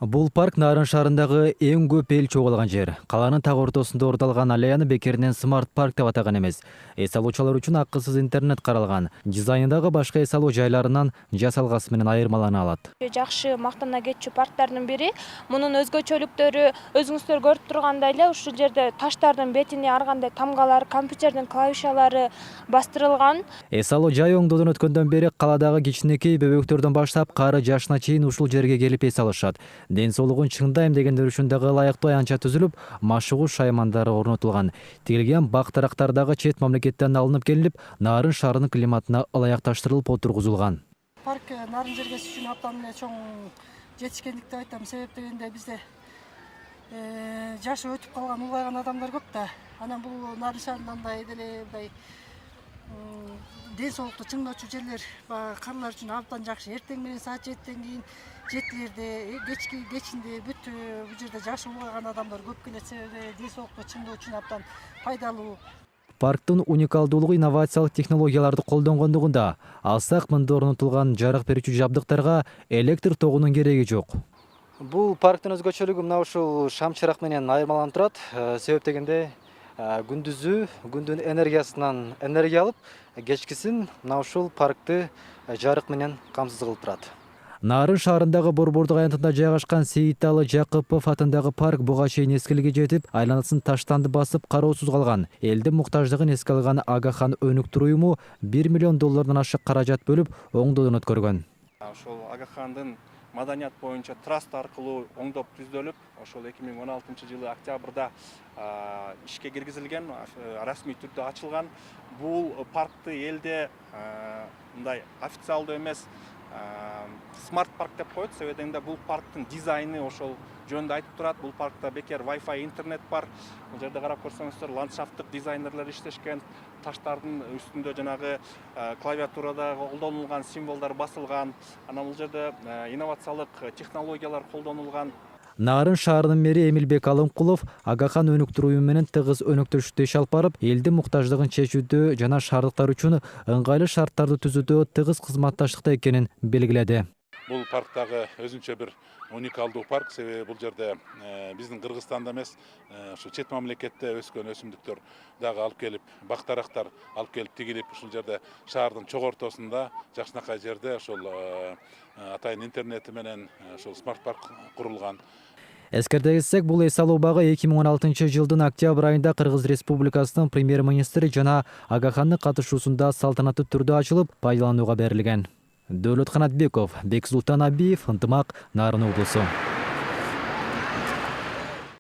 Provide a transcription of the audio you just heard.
Бул парк Нарын шаарындагы эң көп эл чогулган жер. Каланын так ортосунда ордалган аллеяны бекеринен смарт парк деп атаган эмес. Эс алуучулар үчүн акысыз интернет каралган. Дизайндагы башка эс алуу жайларынан жасалгасы менен айырмалана алат. Жакшы мактана кетчү парктардын бири. Мунун өзгөчөлүктөрү өзүңүздөр көрүп тургандай эле ушул жерде таштардын бетине ар кандай тамгалар, компьютердин клавишалары бастырылган. Эс алуу жай оңдоодон өткөндөн бери каладагы кичинекей бөбөктөрдөн баштап кары жашына чейин ушул жерге келип эс алышат. Ден соолугун чыңдайм дегендер үчүн дагы ылайыктуу аянтча түзүлүп, машыгуу шаймандары орнотулган. Тигилген бак дарактардагы чет мамлекеттен алынып келип, Нарын шаарынын климатына ылайыкташтырылып отургузулган. Парк Нарын жергеси үчүн абдан чоң жетишкендик деп айтам. Себеп дегенде бизде жашы өтүп калган, улгайган адамдар көп да. Анан бул Нарын шаарында мындай ден соолукту чыңдоочу жерлер карылар үчүн абдан жакшы. Эртең менен саат 7ден кийин жетилерде, кечинде бүт бул жерде жашы улгайган адамдар көп келет. Себеби ден соолукту чыңдоо үчүн абдан пайдалуу. Парктын уникалдуулугу инновациялык технологияларды колдонгондугунда. Алсак мында орнотулган жарык берүүчү жабдыктарга электр тогунун кереги жок. Бул парктын өзгөчөлүгү мына ушул шам чырак менен айырмаланып турат. Себеп дегенде күндүзү күндүн энергиясынан энергия алып, кечкисин мына ушул паркты жарык менен камсыз кылып турат. Нарын шаарындагы Борбордук аянтында жайгашкан Сейиталы Жакыпов атындагы парк буга чейин эскилиге жетип, айланасын таштанды басып кароосуз калган. Элдин муктаждыгын эске алган Агахан өнүктүрүү уюму $1 миллион ашык каражат бөлүп, оңдоодон өткөргөн. Ошол Агахандын маданият боюнча траст аркылуу оңдоп түздөлүп, ошол 2016-жылы октябрда ишке киргизилген, расмий түрдө ачылган. Бул паркты элде мындай официалдуу эмес смарт парк деп коет. Себебинде бул парктын дизайны ошол жөнүндө айтып турат. Бул паркта бекер Wi-Fi интернет бар. Бул жерде карап көрсөңүздөр, ландшафттык дизайнерлер иштешкен, таштардын үстүндө жанагы клавиатурада колдонулган символдор басылган. Анан бул жерде инновациялык технологиялар колдонулган. Нарын шаарынын мэри Эмилбек Алымкулов Агахан өнүктүрүү уюму менен тыгыз өнөктөштүктө иш алып барып, элдин муктаждыгын чечүүдө жана шаардыктар үчүн ыңгайлуу шарттарды түзүүдө тыгыз кызматташтыкта экенин белгиледи. Бул парктагы өзүнчө бир уникалдуу парк. Себеби бул жерде биздин Кыргызстанда эмес, ушу чет мамлекетте өскөн өсүмдүктөр дагы алып келип, бак дарактар алып келип тигилип, ушул жерде шаардын чок ортосунда, жакшынакай жерде ошол атайын интернети менен ошол смарт парк курулган. Эскерте кетсек, бул эс алуу багы 2016-жылдын октябрь айында Кыргыз Республикасынын премьер-министри жана Агахандын катышуусунда салтанаттуу түрдө ачылып, пайдаланууга берилген. Дөөлөт Канатбеков, Бексултан Абиев, Ынтымак, Нарын облусу.